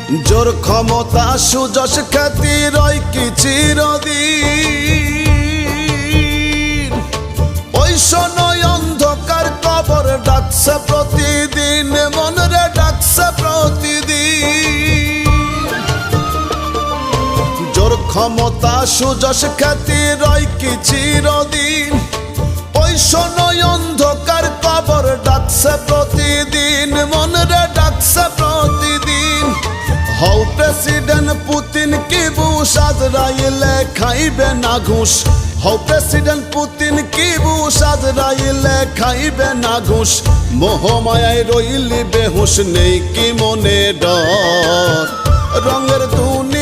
জোর ক্ষমতা সুযশ খ্যাতি রয় কি চিরদিন। ওই শোনয় অন্ধকার কবর ডাকছে প্রতিদিন, মন রে ডাকছে প্রতিদিন। জোর ক্ষমতা সুযশ খ্যাতি রয় কি চিরদিন। ওই শোনয় অন্ধকার কবর ডাকছে প্রতিদিন, মন রে ডাকছে প্রতিদিন। হও প্রেসিডেন্ট পুতিন কি বুশ আজরাইলে খাইবে না ঘুষ। হও প্রেসিডেন্ট পুতিন কি বুশ আজরাইলে খাইবে না ঘুষ। মোহমায়ায় রইলি বেহুশ নেই কি মনে ডর। রঙের দুনিয়া